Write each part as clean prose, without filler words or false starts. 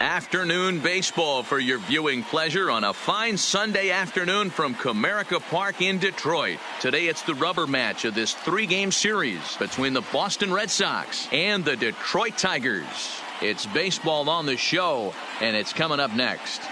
Afternoon baseball for your viewing pleasure on a fine Sunday afternoon from Comerica Park in Detroit. Today it's the rubber match of this three-game series between the Boston Red Sox and the Detroit Tigers. It's baseball on the show, and it's coming up next.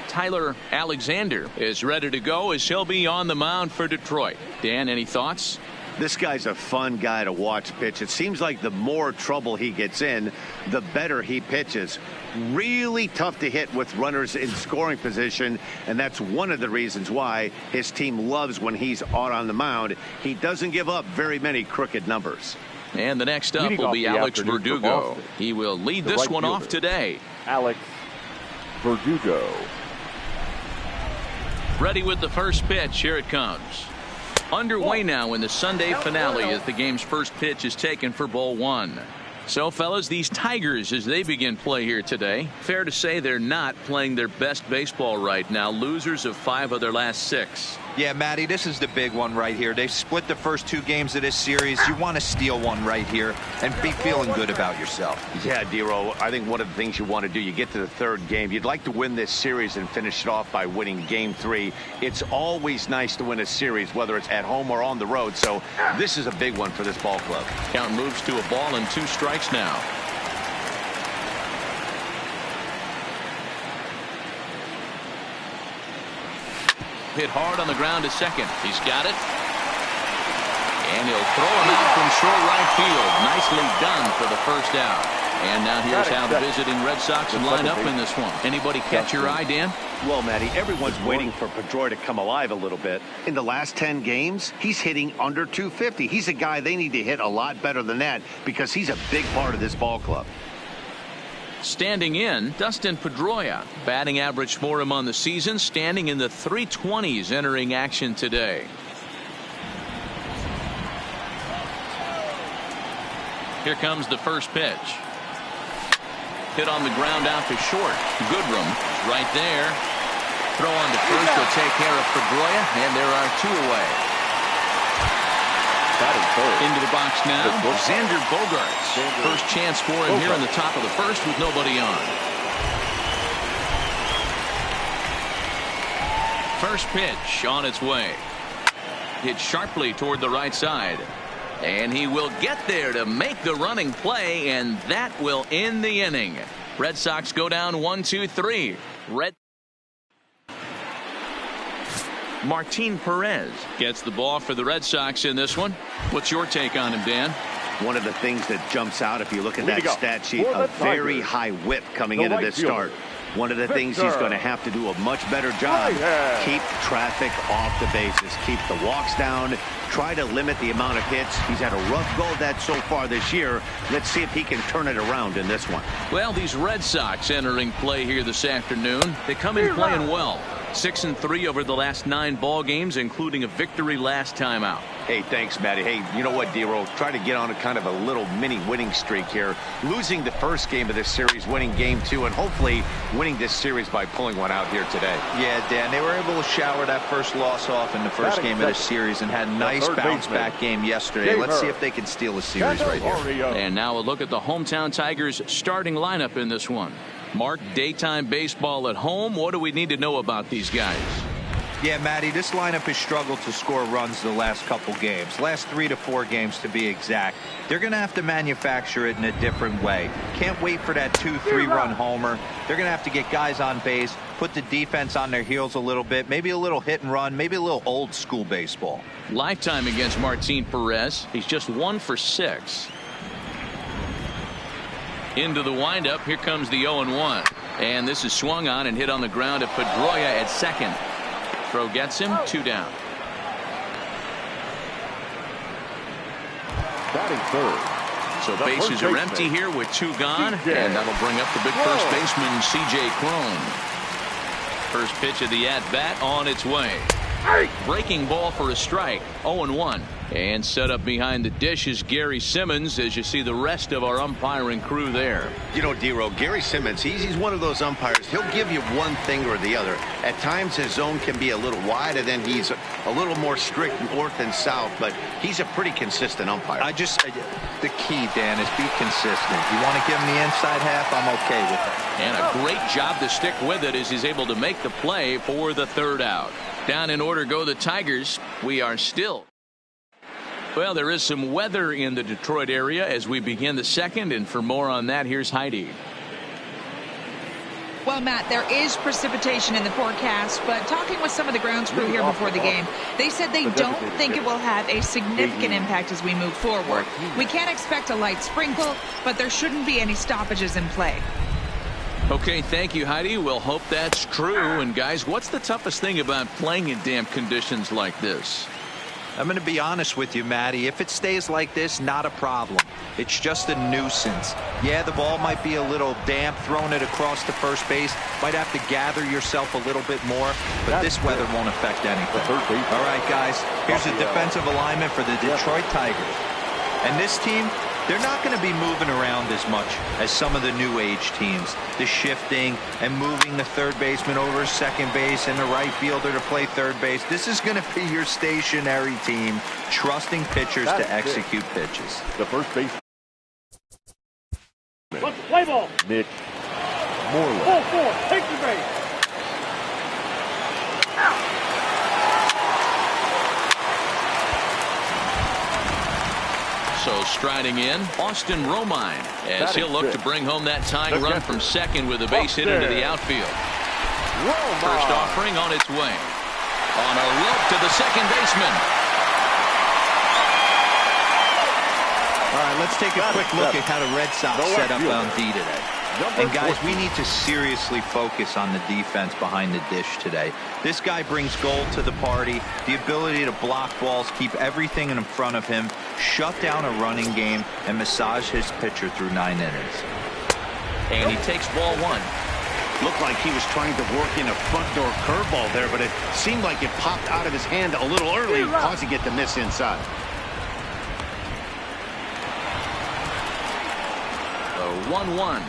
Tyler Alexander is ready to go as he'll be on the mound for Detroit. Dan, any thoughts? This guy's a fun guy to watch pitch. It seems like the more trouble he gets in, the better he pitches. Really tough to hit with runners in scoring position, and that's one of the reasons why his team loves when he's out on the mound. He doesn't give up very many crooked numbers. And the next up will be Alex Verdugo. He will lead this one off today. Alex Verdugo. Ready with the first pitch. Here it comes. Underway now in the Sunday finale as the game's first pitch is taken for ball one. So, fellas, these Tigers, as they begin play here today, fair to say they're not playing their best baseball right now. Losers of 5 of their last 6. Yeah, Matty, this is the big one right here. They've split the first 2 games of this series. You want to steal one right here and be feeling good about yourself. Yeah, Dero, I think one of the things you want to do, you get to the 3rd game, you'd like to win this series and finish it off by winning game 3. It's always nice to win a series, whether it's at home or on the road. So this is a big one for this ball club. Count moves to a ball and 2 strikes now. Hit hard on the ground to second. He's got it. And he'll throw him out from short right field. Nicely done for the first out. And now here's how the visiting Red Sox line up in this one. Anybody catch your eye, Dan? Well, Matty, everyone's waiting for Pedroia to come alive a little bit. In the last 10 games, he's hitting under 250. He's a guy they need to hit a lot better than that because he's a big part of this ball club. Standing in, Dustin Pedroia. Batting average for him on the season, standing in the 320s entering action today. Here comes the first pitch. Hit on the ground out to short. Goodrum right there. Throw on to first will take care of Pedroia, and there are 2 away. Into the box now, Xander Bogaerts. First chance for him here in the top of the first with nobody on. First pitch on its way. Hit sharply toward the right side. And he will get there to make the running play, and that will end the inning. Red Sox go down 1-2-3. Martin Perez gets the ball for the Red Sox in this one. What's your take on him, Dan? One of the things that jumps out if you look at that stat sheet, a very high whip coming into this start. One of the things he's going to have to do a much better job, keep traffic off the bases, keep the walks down, try to limit the amount of hits. He's had a rough go of that so far this year. Let's see if he can turn it around in this one. Well, these Red Sox entering play here this afternoon. They come in playing well. 6-3 over the last 9 ball games, including a victory last time out. Hey, thanks, Matty. Hey, you know what, Dero? Try to get on a kind of a little mini winning streak here. Losing the first game of this series, winning game 2, and hopefully winning this series by pulling one out here today. Yeah, Dan, they were able to shower that first loss off in the first game of this series and had a nice bounce-back game yesterday. Let's see if they can steal a series right here. And now a look at the hometown Tigers starting lineup in this one. Mark, daytime baseball at home. What do we need to know about these guys? Yeah, Matty, this lineup has struggled to score runs the last couple games. Last 3 to 4 games to be exact. They're going to have to manufacture it in a different way. Can't wait for that 2-3 run homer. They're going to have to get guys on base, put the defense on their heels a little bit, maybe a little hit and run, maybe a little old school baseball. Lifetime against Martin Perez. He's just 1 for 6. Into the windup. Here comes the 0-1. And this is swung on and hit on the ground to Pedroia at second. Throw gets him. 2 down. Batting third. So bases are empty here with 2 gone. And that'll bring up the big first baseman, C.J. Cron. First pitch of the at-bat on its way. Breaking ball for a strike. 0-1. And set up behind the dish is Gary Simmons, as you see the rest of our umpiring crew there. You know, D-Row, Gary Simmons, he's one of those umpires. He'll give you one thing or the other. At times his zone can be a little wide, and then he's a little more strict north and south, but he's a pretty consistent umpire. The key, Dan, is be consistent. You want to give him the inside half, I'm okay with that. And a great job to stick with it as he's able to make the play for the third out. Down in order go the Tigers. We are still. Well, there is some weather in the Detroit area as we begin the second, and for more on that, here's Heidi. Well, Matt, there is precipitation in the forecast, but talking with some of the grounds crew here before the game, they said they don't think it will have a significant impact as we move forward. We can't expect a light sprinkle, but there shouldn't be any stoppages in play. Okay, thank you, Heidi. We'll hope that's true. And, guys, what's the toughest thing about playing in damp conditions like this? I'm going to be honest with you, Matty. If it stays like this, not a problem. It's just a nuisance. Yeah, the ball might be a little damp, throwing it across the first base. Might have to gather yourself a little bit more, but this weather won't affect anything. All right, guys, here's a defensive alignment for the Detroit Tigers. And this team, they're not going to be moving around as much as some of the new age teams. The shifting and moving the third baseman over second base and the right fielder to play third base. This is going to be your stationary team, trusting pitchers to execute pitches. The first base. Let's play ball. Nick Moreland. Ball four. Take the base. So striding in, Austin Romine, as he'll look to bring home that tying run from second with a base hit into the outfield. First offering on its way. On a rope to the second baseman. All right, let's take a quick look at how the Red Sox set up on D today. And, guys, we need to seriously focus on the defense behind the dish today. This guy brings gold to the party, the ability to block balls, keep everything in front of him, shut down a running game, and massage his pitcher through 9 innings. And he takes ball one. Looked like he was trying to work in a front door curveball there, but it seemed like it popped out of his hand a little early, causing it to miss inside. 1-1.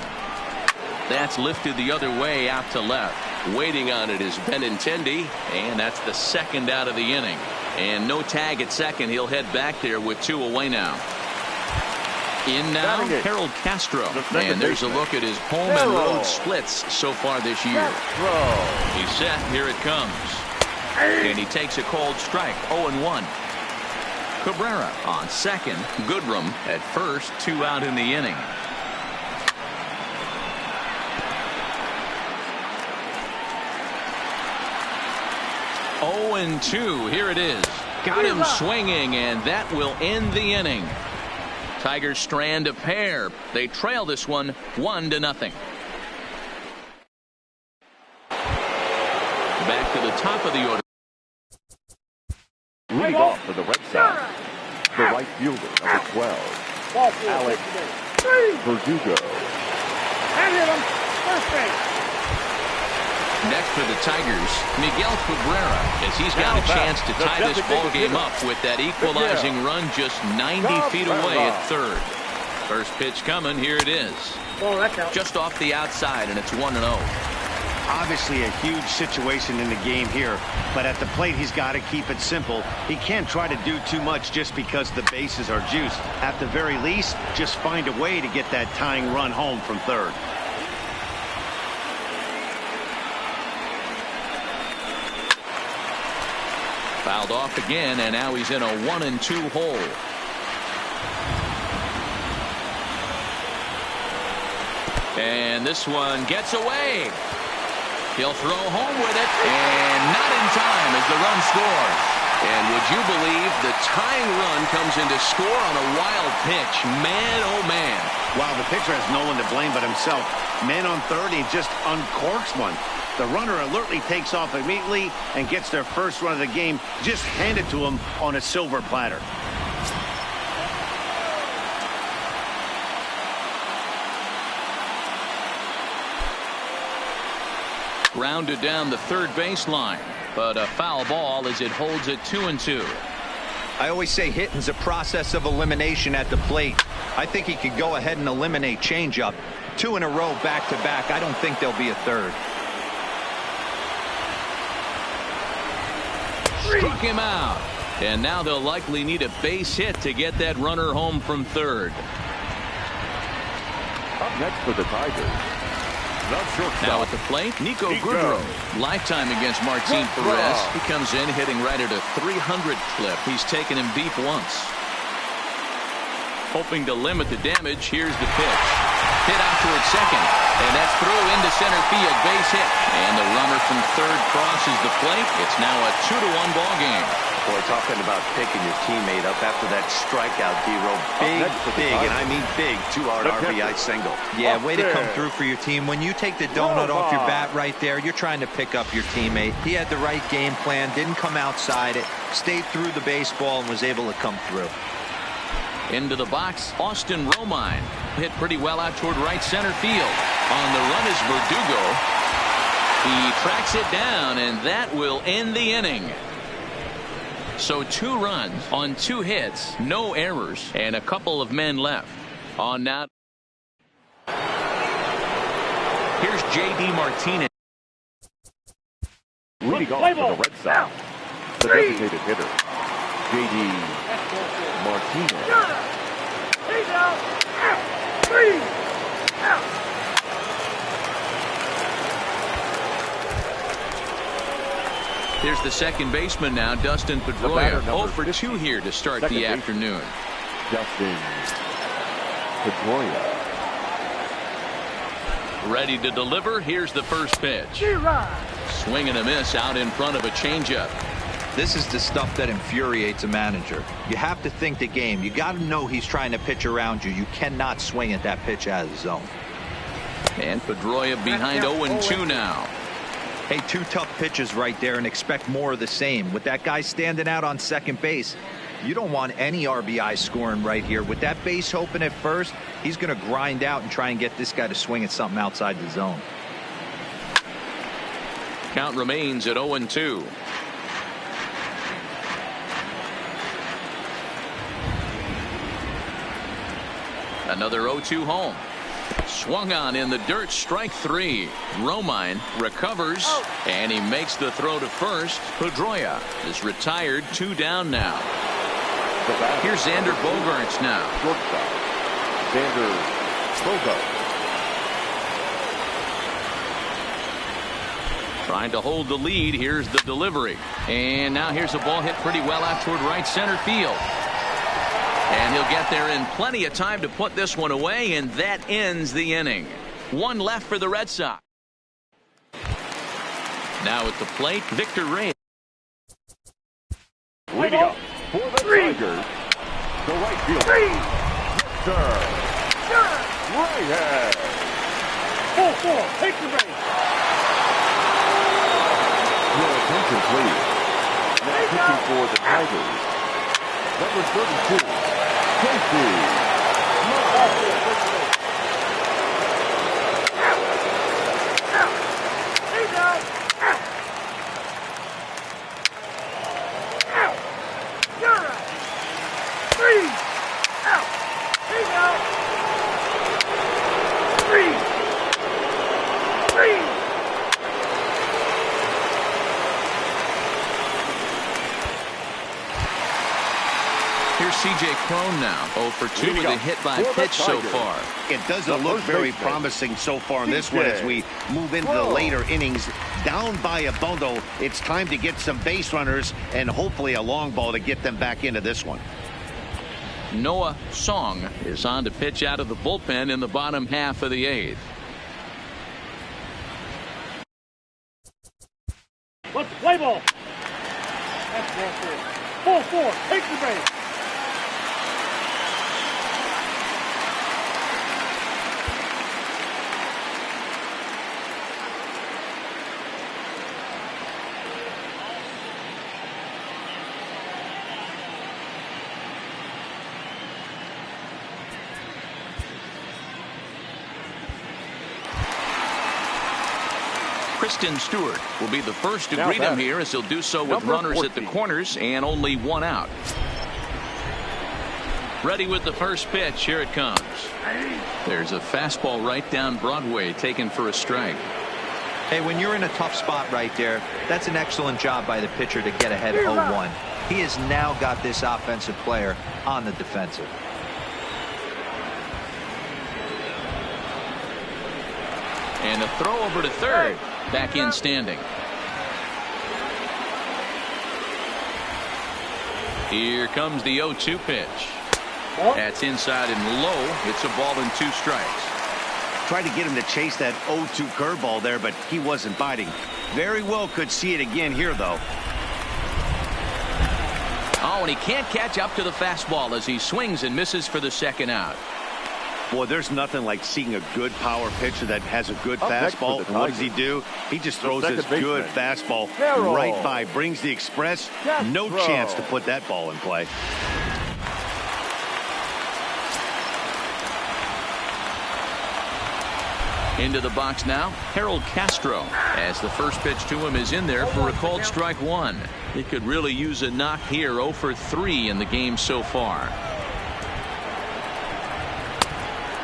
That's lifted the other way out to left. Waiting on it is Benintendi, and that's the second out of the inning. And no tag at second. He'll head back there with 2 away now. In now, Harold Castro. And there's a look at his home and road splits so far this year. He's set. Here it comes. And he takes a cold strike. 0-1. Cabrera on second. Goodrum at first. 2 out in the inning. 0-2. Here it is. Got him swinging, and that will end the inning. Tigers strand a pair. They trail this one 1-0. Back to the top of the order. Leading off for the Red Sox, the right fielder, number 12, Alex Verdugo. And hit him. First base. Next for the Tigers, Miguel Cabrera, as he's got a chance to tie this ball game up with that equalizing run just 90 feet away at third. First pitch coming. Here it is. Just off the outside, and it's 1-0. Obviously a huge situation in the game here, but at the plate he's got to keep it simple. He can't try to do too much just because the bases are juiced. At the very least, just find a way to get that tying run home from third. Fouled off again, and now he's in a 1-2 hole. And this one gets away. He'll throw home with it, and not in time as the run scores. And would you believe the tying run comes in to score on a wild pitch? Man, oh man. Wow, the pitcher has no one to blame but himself. Man on third, he just uncorks one. The runner alertly takes off immediately and gets their first run of the game just handed to him on a silver platter. Grounded down the third baseline, but a foul ball as it holds it 2-2. I always say hitting's a process of elimination at the plate. I think he could go ahead and eliminate changeup. 2 in a row back-to-back. I don't think there'll be a third. Struck him out. And now they'll likely need a base hit to get that runner home from third. Up next for the Tigers, the shortstop. Now at the plate, Nico Goodrow. Lifetime against Martin Perez. He comes in hitting right at a 300 clip. He's taken him deep once. Hoping to limit the damage, here's the pitch. Hit out towards second, and that's through into center field, base hit. And the runner from third crosses the plate. It's now a 2-1 ball game. Boy, talking about picking your teammate up after that strikeout, D-Row. Big, and I mean big, 2-out RBI single. Yeah, way to come through for your team. When you take the donut off your bat right there, you're trying to pick up your teammate. He had the right game plan, didn't come outside it, stayed through the baseball, and was able to come through. Into the box, Austin Romine. Hit pretty well out toward right center field. On the run is Verdugo. He tracks it down, and that will end the inning. So 2 runs on 2 hits, no errors, and a couple of men left. On now, here's J.D. Martinez. Leading off for the Red Sox, the designated hitter, J.D. Martinez. He's out. 3 out. Here's the second baseman now, Dustin Pedroia. 0 for 2 here to start the afternoon. Dustin Pedroia. Ready to deliver. Here's the first pitch. Swing and a miss out in front of a changeup. This is the stuff that infuriates a manager. You have to think the game. You got to know he's trying to pitch around you. You cannot swing at that pitch out of the zone. And Pedroia behind 0-2 now. Hey, 2 tough pitches right there, and expect more of the same. With that guy standing out on second base, you don't want any RBI scoring right here. With that base open at first, he's going to grind out and try and get this guy to swing at something outside the zone. Count remains at 0-2. Another 0-2 home. Swung on in the dirt, strike 3. Romine recovers, and he makes the throw to first. Pedroia is retired, 2 down now. Here's Xander Bogaerts now. Shortstop, Xander Bogaerts. Trying to hold the lead. Here's the delivery. And now here's a ball hit pretty well out toward right center field. And he'll get there in plenty of time to put this one away, and that ends the inning. 1 left for the Red Sox. Now at the plate, Victor Reyes. Leading up for the Tigers, the right fielder, Victor Reyes. 4-4, take the base. Your attention, please. Now pitching for the Tigers, number 32, Casey. He's out. You're out. 3 out. He's out. 3. Here's C.J. Cron now. 0 for 2 with a hit by pitch so far. It doesn't look very promising so far in this one as we move into the later innings. Down by a bundle, it's time to get some base runners and hopefully a long ball to get them back into this one. Noah Song is on to pitch out of the bullpen in the bottom half of the 8th. Let's play ball. That's 4-4, take the base. Kristen Stewart will be the first to greet him here, as he'll do so with runners at the corners and only 1 out. Ready with the first pitch. Here it comes. There's a fastball right down Broadway, taken for a strike. Hey, when you're in a tough spot right there, that's an excellent job by the pitcher to get ahead 0-1. He has now got this offensive player on the defensive. And a throw over to third. Back in standing. Here comes the 0-2 pitch. That's inside and low. It's a ball and 2 strikes. Tried to get him to chase that 0-2 curveball there, but he wasn't biting. Very well could see it again here, though. Oh, and he can't catch up to the fastball as he swings and misses for the second out. Boy, there's nothing like seeing a good power pitcher that has a good fastball. What does he do? He just throws his good fastball right by, brings the express. No chance to put that ball in play. Into the box now, Harold Castro, as the first pitch to him is in there for a called strike 1. He could really use a knock here. 0 for 3 in the game so far.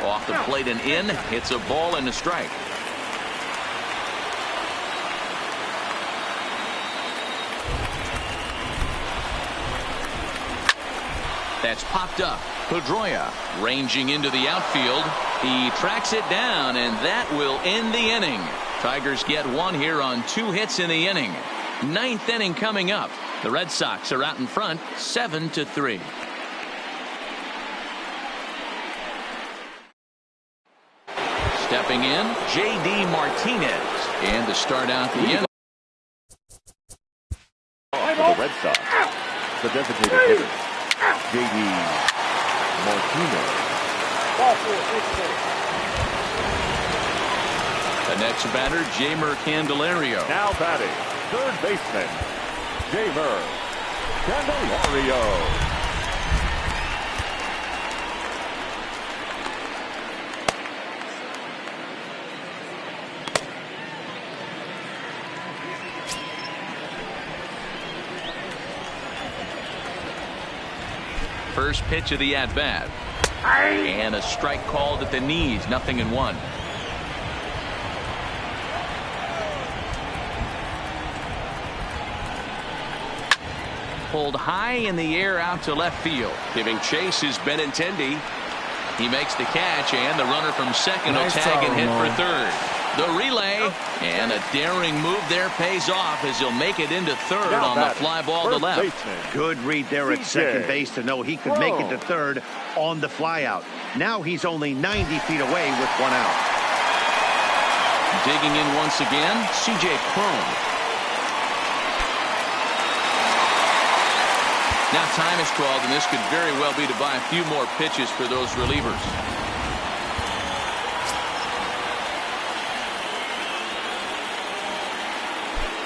Off the plate and in. It's a ball and a strike. That's popped up. Pedroia ranging into the outfield. He tracks it down, and that will end the inning. Tigers get 1 here on 2 hits in the inning. 9th inning coming up. The Red Sox are out in front 7-3. Stepping in, J.D. Martinez. And to start out the inning. For the Red Sox, the designated hitter, J.D. Martinez. The next batter, Jeimer Candelario. Now batting, third baseman, Jeimer Candelario. First pitch of the at-bat. And a strike called at the knees. 0-1. Pulled high in the air out to left field. Giving chase is Benintendi. He makes the catch, and the runner from second will tag and hit for third. The relay, and a daring move there pays off as he'll make it into third on the fly ball to left. Good read there at second base to know he could make it to third on the flyout. Now he's only 90 feet away with 1 out. Digging in once again, C.J. Cron. Now time is called, and this could very well be to buy a few more pitches for those relievers.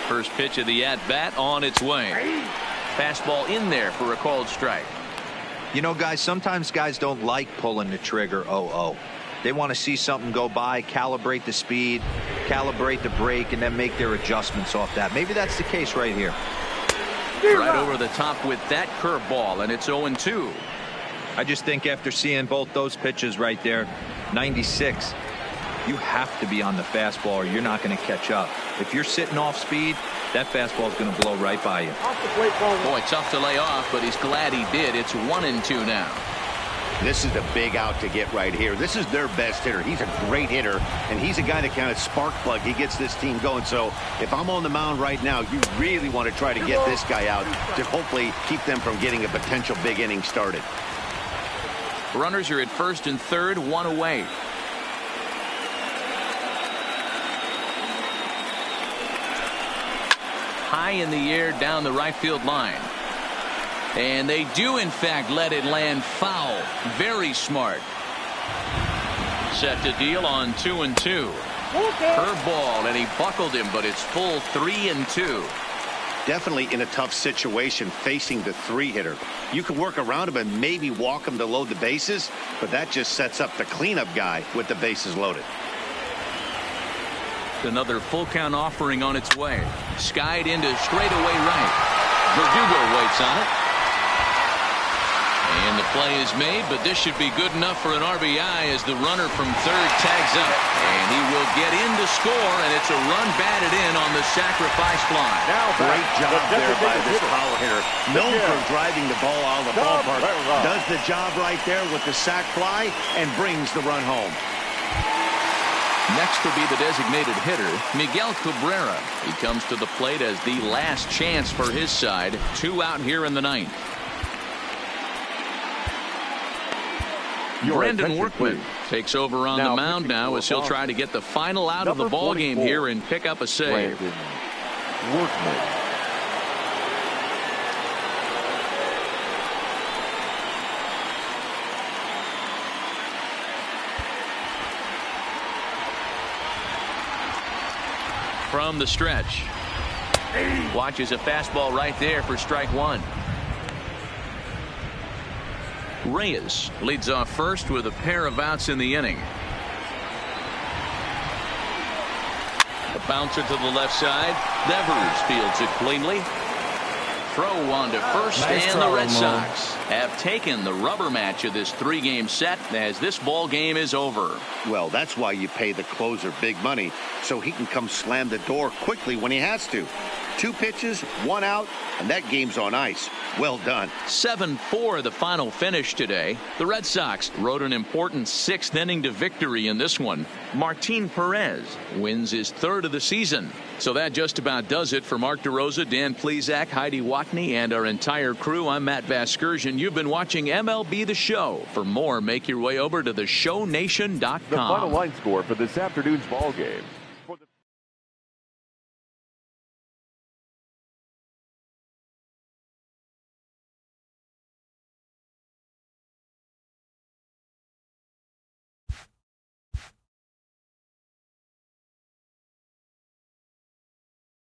First pitch of the at-bat on its way. Fastball in there for a called strike. You know, guys, sometimes guys don't like pulling the trigger 0-0. They want to see something go by, calibrate the speed, calibrate the brake, and then make their adjustments off that. Maybe that's the case right here. Right over the top with that curveball, and it's 0-2. I just think after seeing both those pitches right there, 96, you have to be on the fastball or you're not going to catch up. If you're sitting off speed, that fastball is going to blow right by you. Boy, tough to lay off, but he's glad he did. It's 1-2 now. This is a big out to get right here. This is their best hitter. He's a great hitter, and he's a guy that kind of spark plug. He gets this team going. So if I'm on the mound right now, you really want to try to get this guy out to hopefully keep them from getting a potential big inning started. Runners are at first and third, 1 away. High in the air down the right field line. And they do, in fact, let it land foul. Very smart. Set to deal on 2-2. Curveball, and he buckled him, but it's full 3-2. Definitely in a tough situation facing the 3-hitter. You can work around him and maybe walk him to load the bases, but that just sets up the cleanup guy with the bases loaded. Another full count offering on its way. Skied into straightaway right. Verdugo waits on it. And the play is made, but this should be good enough for an RBI as the runner from third tags up. And he will get in to score, and it's a run batted in on the sacrifice fly. Now great job there by this power hitter. Known for driving the ball out of the ballpark. Does the job right there with the sac fly and brings the run home. Next will be the designated hitter, Miguel Cabrera. He comes to the plate as the last chance for his side. 2 out here in the ninth. Brandon Workman takes over on the mound now as he'll try to get the final out of the ball game here and pick up a save. Brandon Workman. From the stretch. Watches a fastball right there for strike 1. Reyes leads off first with a pair of outs in the inning. A bouncer to the left side. Devers fields it cleanly. Throw on to first, and the Red Sox have taken the rubber match of this 3-game set as this ball game is over. Well, that's why you pay the closer big money, so he can come slam the door quickly when he has to. 2 pitches, 1 out, and that game's on ice. Well done. 7-4 the final finish today. The Red Sox rode an important 6th inning to victory in this one. Martin Perez wins his 3rd of the season. So that just about does it for Mark DeRosa, Dan Plesac, Heidi Watney, and our entire crew. I'm Matt Vasgersian. You've been watching MLB The Show. For more, make your way over to theshownation.com. The final line score for this afternoon's ball game.